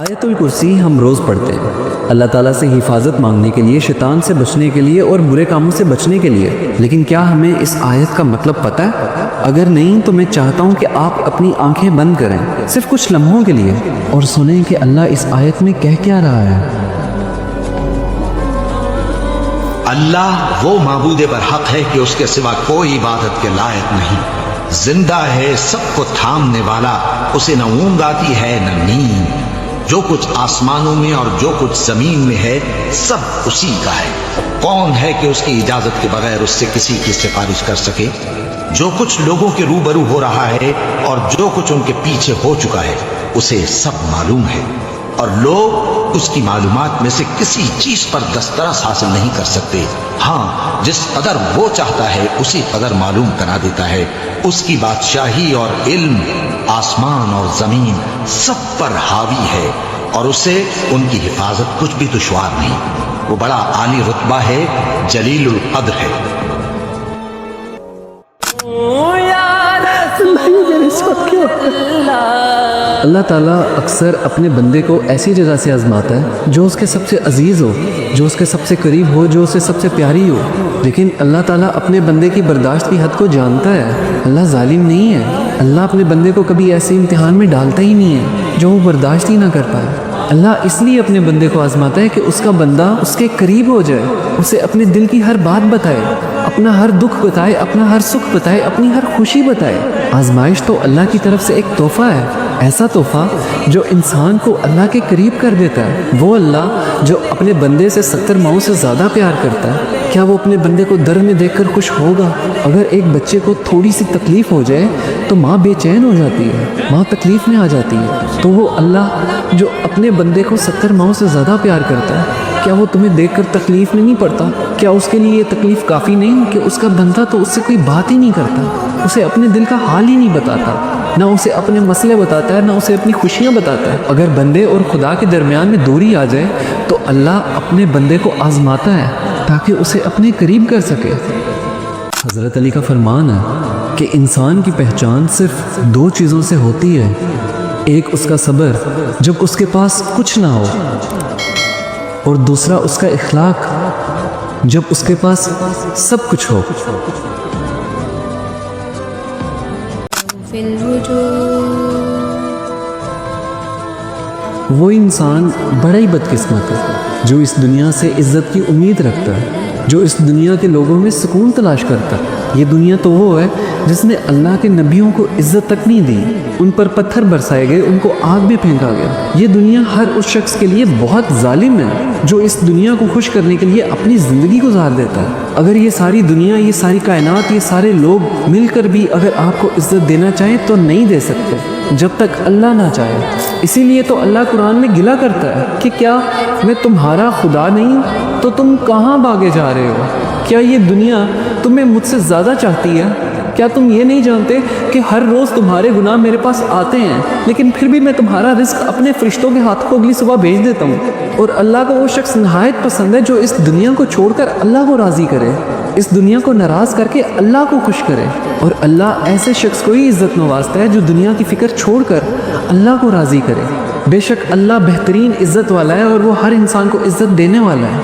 آیت الکرسی ہم روز پڑھتے ہیں اللہ تعالیٰ سے حفاظت مانگنے کے لیے، شیطان سے بچنے کے لیے اور برے کاموں سے بچنے کے لیے، لیکن کیا ہمیں اس آیت کا مطلب پتہ ہے؟ اگر نہیں تو میں چاہتا ہوں کہ آپ اپنی آنکھیں بند کریں صرف کچھ لمحوں کے لیے اور سنیں کہ اللہ اس آیت میں کہہ کیا رہا ہے۔ اللہ وہ معبود برحق ہے کہ اس کے سوا کوئی عبادت کے لائق نہیں، زندہ ہے، سب کو تھامنے والا، اسے نہ اونگ آتی ہے نہ نیند، جو کچھ آسمانوں میں اور جو کچھ زمین میں ہے سب اسی کا ہے۔ کون ہے کہ اس کی اجازت کے بغیر اس سے کسی کی سفارش کر سکے؟ جو کچھ لوگوں کے روبرو ہو رہا ہے اور جو کچھ ان کے پیچھے ہو چکا ہے اسے سب معلوم ہے، اور لوگ اس کی معلومات میں سے کسی چیز پر دسترس حاصل نہیں کر سکتے۔ ہاں، جس قدر وہ چاہتا ہے اسی قدر معلوم کرا دیتا ہے۔ اس کی بادشاہی اور علم آسمان اور زمین سب پر حاوی ہے، اور اسے ان کی حفاظت کچھ بھی دشوار نہیں۔ وہ بڑا عالی رتبہ ہے، جلیل القدر ہے۔ اللہ تعالیٰ اکثر اپنے بندے کو ایسی جگہ سے آزماتا ہے جو اس کے سب سے عزیز ہو، جو اس کے سب سے قریب ہو، جو اسے سب سے پیاری ہو، لیکن اللہ تعالیٰ اپنے بندے کی برداشت کی حد کو جانتا ہے۔ اللہ ظالم نہیں ہے، اللہ اپنے بندے کو کبھی ایسے امتحان میں ڈالتا ہی نہیں ہے جو وہ برداشت ہی نہ کر پائے۔ اللہ اس لیے اپنے بندے کو آزماتا ہے کہ اس کا بندہ اس کے قریب ہو جائے، اسے اپنے دل کی ہر بات بتائے، اپنا ہر دکھ بتائے، اپنا ہر سکھ بتائے، اپنی ہر خوشی بتائے۔ آزمائش تو اللہ کی طرف سے ایک تحفہ ہے، ایسا تحفہ جو انسان کو اللہ کے قریب کر دیتا ہے۔ وہ اللہ جو اپنے بندے سے 70 ماؤں سے زیادہ پیار کرتا ہے، کیا وہ اپنے بندے کو درد میں دیکھ کر خوش ہوگا؟ اگر ایک بچے کو تھوڑی سی تکلیف ہو جائے تو ماں بے چین ہو جاتی ہے، ماں تکلیف میں آ جاتی ہے۔ تو وہ اللہ جو اپنے بندے کو 70 ماؤں سے زیادہ پیار کرتا ہے، کیا وہ تمہیں دیکھ کر تکلیف میں نہیں پڑتا؟ کیا اس کے لیے یہ تکلیف کافی نہیں کہ اس کا بندہ تو اس سے کوئی بات ہی نہیں کرتا، اسے اپنے دل کا حال ہی نہیں بتاتا، نہ اسے اپنے مسئلے بتاتا ہے، نہ اسے اپنی خوشیاں بتاتا ہے؟ اگر بندے اور خدا کے درمیان میں دوری آ جائے تو اللہ اپنے بندے کو آزماتا ہے تاکہ اسے اپنے قریب کر سکے۔ حضرت علی کا فرمان ہے کہ انسان کی پہچان صرف 2 چیزوں سے ہوتی ہے، ایک اس کا صبر جب اس کے پاس کچھ نہ ہو، اور دوسرا اس کا اخلاق جب اس کے پاس سب کچھ ہو۔ وہ انسان بڑا ہی بدقسمت ہے جو اس دنیا سے عزت کی امید رکھتا ہے، جو اس دنیا کے لوگوں میں سکون تلاش کرتا ہے۔ یہ دنیا تو وہ ہے جس نے اللہ کے نبیوں کو عزت تک نہیں دی، ان پر پتھر برسائے گئے، ان کو آگ میں پھینکا گیا۔ یہ دنیا ہر اس شخص کے لیے بہت ظالم ہے جو اس دنیا کو خوش کرنے کے لیے اپنی زندگی گزار دیتا ہے۔ اگر یہ ساری دنیا، یہ ساری کائنات، یہ سارے لوگ مل کر بھی اگر آپ کو عزت دینا چاہیں تو نہیں دے سکتے جب تک اللہ نہ چاہے۔ اسی لیے تو اللہ قرآن میں گلہ کرتا ہے کہ کیا میں تمہارا خدا نہیں ہوں تو تم کہاں بھاگے جا رہے ہو؟ کیا یہ دنیا تمہیں مجھ سے زیادہ چاہتی ہے؟ کیا تم یہ نہیں جانتے کہ ہر روز تمہارے گناہ میرے پاس آتے ہیں، لیکن پھر بھی میں تمہارا رزق اپنے فرشتوں کے ہاتھ کو اگلی صبح بھیج دیتا ہوں؟ اور اللہ کو وہ شخص نہایت پسند ہے جو اس دنیا کو چھوڑ کر اللہ کو راضی کرے، اس دنیا کو ناراض کر کے اللہ کو خوش کرے۔ اور اللہ ایسے شخص کو ہی عزت نوازتا ہے جو دنیا کی فکر چھوڑ کر اللہ کو راضی کرے۔ بے شک اللہ بہترین عزت والا ہے اور وہ ہر انسان کو عزت دینے والا ہے۔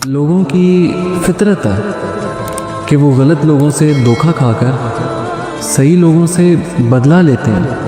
لوگوں کی فطرت ہے کہ وہ غلط لوگوں سے دھوکہ کھا کر صحیح لوگوں سے بدلہ لیتے ہیں۔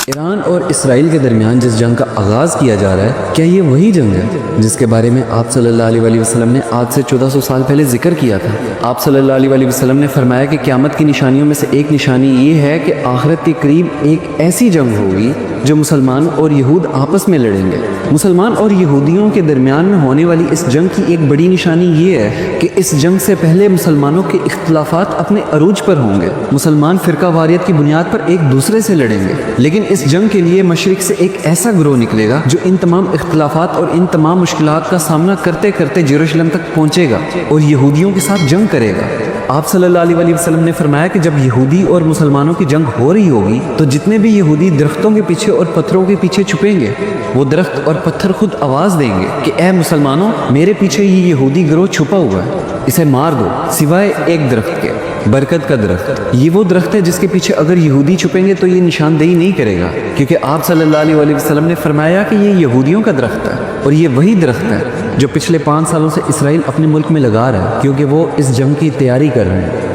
ایران اور اسرائیل کے درمیان جس جنگ کا آغاز کیا جا رہا ہے، کیا یہ وہی جنگ ہے جس کے بارے میں آپ صلی اللہ علیہ وسلم نے آج سے 1400 سال پہلے ذکر کیا تھا؟ آپ صلی اللہ علیہ وسلم نے فرمایا کہ قیامت کی نشانیوں میں سے ایک نشانی یہ ہے کہ آخرت کے قریب ایک ایسی جنگ ہوگی جو مسلمان اور یہود آپس میں لڑیں گے۔ مسلمان اور یہودیوں کے درمیان میں ہونے والی اس جنگ کی ایک بڑی نشانی یہ ہے کہ اس جنگ سے پہلے مسلمانوں کے اختلافات اپنے عروج پر ہوں گے۔ مسلمان فرقہ واریت کی بنیاد پر ایک دوسرے سے لڑیں گے، لیکن اس جنگ کے لیے مشرق سے ایک ایسا گروہ نکلے گا جو ان تمام اختلافات اور ان تمام مشکلات کا سامنا کرتے کرتے یروشلم تک پہنچے گا اور یہودیوں کے ساتھ جنگ کرے گا۔ آپ صلی اللہ علیہ وسلم نے فرمایا کہ جب یہودی اور مسلمانوں کی جنگ ہو رہی ہوگی تو جتنے بھی یہودی درختوں کے پیچھے اور پتھروں کے پیچھے چھپیں گے، وہ درخت اور پتھر خود آواز دیں گے کہ اے مسلمانوں، میرے پیچھے یہ یہودی گروہ چھپا ہوا ہے، اسے مار دو سوائے ایک درخت کے۔ برکت کا درخت، یہ وہ درخت ہے جس کے پیچھے اگر یہودی چھپیں گے تو یہ نشاندہی نہیں کرے گا، کیونکہ آپ صلی اللہ علیہ وسلم نے فرمایا کہ یہ یہودیوں کا درخت ہے، اور یہ وہی درخت ہے جو پچھلے 5 سالوں سے اسرائیل اپنے ملک میں لگا رہا ہے، کیونکہ وہ اس جنگ کی تیاری کر رہے ہیں۔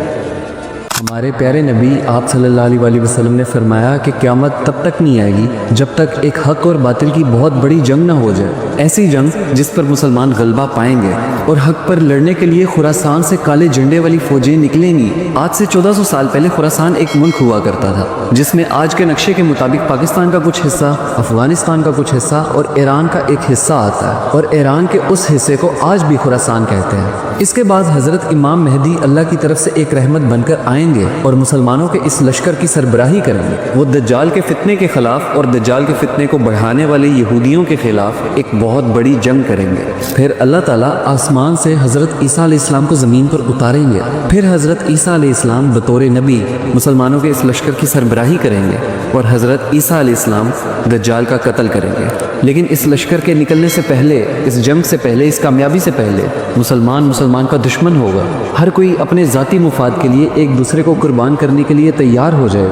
ہمارے پیارے نبی آپ صلی اللہ علیہ وسلم نے فرمایا کہ قیامت تب تک نہیں آئے گی جب تک ایک حق اور باطل کی بہت بڑی جنگ نہ ہو جائے، ایسی جنگ جس پر مسلمان غلبہ پائیں گے اور حق پر لڑنے کے لیے خراسان سے کالے جھنڈے والی فوجیں نکلیں گی۔ آج سے 1400 سال پہلے خراسان ایک ملک ہوا کرتا تھا جس میں آج کے نقشے کے مطابق پاکستان کا کچھ حصہ، افغانستان کا کچھ حصہ اور ایران کا ایک حصہ آتا ہے، اور ایران کے اس حصے کو آج بھی خراسان کہتے ہیں۔ اس کے بعد حضرت امام مہدی اللہ کی طرف سے ایک رحمت بن کر آئیں گے اور مسلمانوں کے اس لشکر کی سربراہی کریں گے۔ وہ دجال کے فتنے کے خلاف اور دجال کے فتنے کو بڑھانے والے یہودیوں کے خلاف ایک بہت بڑی جنگ کریں گے۔ پھر اللہ تعالیٰ آسمان سے حضرت عیسیٰ علیہ السلام کو زمین پر اتاریں گے، پھر حضرت عیسیٰ علیہ السلام بطور نبی مسلمانوں کے اس لشکر کی سربراہی کریں گے اور حضرت عیسیٰ علیہ السلام دجال کا قتل کریں گے۔ لیکن اس لشکر کے نکلنے سے پہلے، اس جنگ سے پہلے، اس کامیابی سے پہلے مسلمان کا دشمن ہوگا۔ ہر کوئی اپنے ذاتی مفاد کے لیے ایک دوسرے کو قربان کرنے کے لیے تیار ہو جائے۔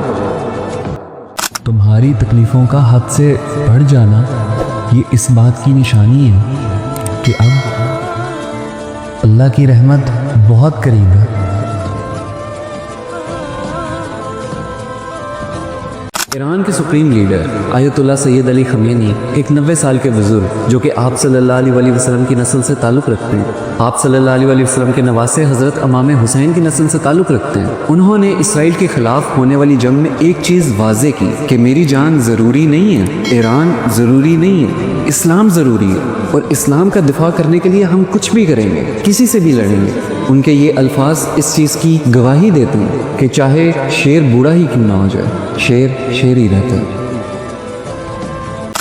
تمہاری تکلیفوں کا حد سے بڑھ جانا یہ اس بات کی نشانی ہے کہ اب اللہ کی رحمت بہت قریب ہے۔ ایران کے سپریم لیڈر آیت اللہ سید علی خمینی ایک 90 سال کے بزرگ جو کہ آپ صلی اللہ علیہ وسلم کی نسل سے تعلق رکھتے ہیں، آپ صلی اللہ علیہ وسلم کے نواسے حضرت امام حسین کی نسل سے تعلق رکھتے ہیں، انہوں نے اسرائیل کے خلاف ہونے والی جنگ میں ایک چیز واضح کی کہ میری جان ضروری نہیں ہے، ایران ضروری نہیں ہے، اسلام ضروری ہے، اور اسلام کا دفاع کرنے کے لیے ہم کچھ بھی کریں گے، کسی سے بھی لڑیں گے۔ ان کے یہ الفاظ اس چیز کی گواہی دیتے ہیں کہ چاہے شیر بوڑھا ہی کیوں نہ ہو جائے، شیر شیر ہی رہتا ہے۔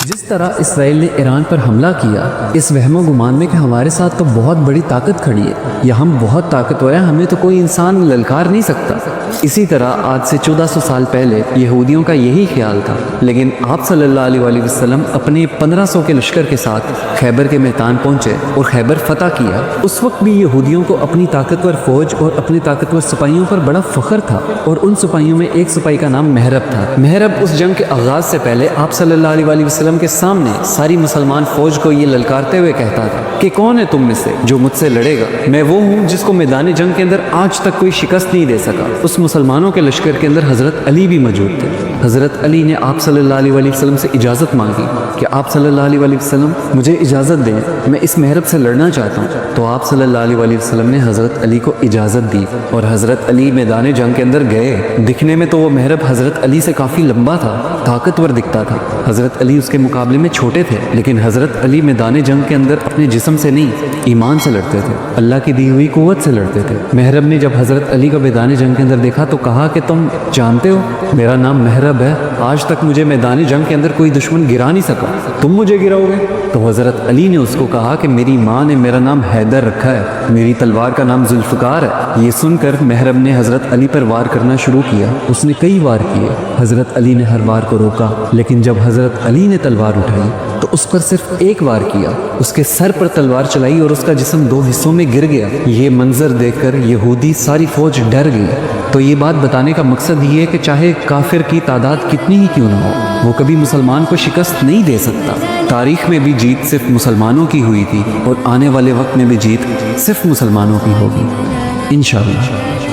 جس طرح اسرائیل نے ایران پر حملہ کیا اس وہم و گمان میں کہ ہمارے ساتھ تو بہت بڑی طاقت کھڑی ہے یا ہم بہت طاقتور ہیں، ہمیں تو کوئی انسان للکار نہیں سکتا، اسی طرح آج سے 1400 سال پہلے یہودیوں کا یہی خیال تھا۔ لیکن آپ صلی اللہ علیہ وسلم اپنے 1500 کے لشکر کے ساتھ خیبر کے میدان پہنچے اور خیبر فتح کیا۔ اس وقت بھی یہودیوں کو اپنی طاقتور فوج اور اپنی طاقتور سپاہیوں پر بڑا فخر تھا، اور ان سپاہیوں میں ایک سپاہی کا نام مہرب تھا۔ مہرب اس جنگ کے آغاز سے پہلے آپ صلی اللہ علیہ وسلم کے سامنے ساری مسلمان فوج کو یہ للکارتے ہوئے کہتا تھا کہ کون ہے تم میں سے جو مجھ سے لڑے گا؟ میں وہ ہوں جس کو میدان جنگ کے اندر آج تک کوئی شکست نہیں دے سکا۔ اس مسلمانوں کے لشکر کے اندر حضرت علی بھی موجود تھے۔ حضرت علی نے آپ صلی اللہ علیہ وسلم سے اجازت مانگی کہ آپ صلی اللہ علیہ وسلم مجھے اجازت دیں، میں اس مہرب سے لڑنا چاہتا ہوں۔ تو آپ صلی اللہ علیہ وسلم نے حضرت علی کو اجازت دی اور حضرت علی میدان جنگ کے اندر گئے۔ دکھنے میں تو وہ مہرب حضرت علی سے کافی لمبا تھا، طاقتور دکھتا تھا، حضرت علی اس کے مقابلے میں چھوٹے تھے، لیکن حضرت علی میدان جنگ کے اندر اپنے جسم سے نہیں، ایمان سے لڑتے تھے، اللہ کی دی ہوئی قوت سے لڑتے تھے۔ مہرب نے جب حضرت علی کو میدان جنگ کے اندر دیکھا تو کہا کہ تم جانتے ہو میرا نام مہرب ہے، آج تک مجھے میدان جنگ کے اندر کوئی دشمن گرا نہیں سکا، تم مجھے گراؤ گے؟ تو حضرت علی نے اس کو کہا کہ میری ماں نے میرا نام حیدر رکھا ہے، میری تلوار کا نام ذوالفقار ہے۔ یہ سن کر مہرب نے حضرت علی پر وار کرنا شروع کیا، اس نے کئی وار کیے، حضرت علی نے ہر وار کو روکا، لیکن جب حضرت علی نے تلوار اٹھائی تو اس پر صرف ایک وار کیا، اس کے سر پر تلوار چلائی اور اس کا جسم 2 حصوں میں گر گیا۔ یہ منظر دیکھ کر یہودی ساری فوج ڈر گئی۔ تو یہ بات بتانے کا مقصد یہ ہے کہ چاہے کافر کی تعداد کتنی ہی کیوں نہ ہو، وہ کبھی مسلمان کو شکست نہیں دے سکتا۔ تاریخ میں بھی جیت صرف مسلمانوں کی ہوئی تھی اور آنے والے وقت میں بھی جیت صرف مسلمانوں کی ہوگی انشاءاللہ۔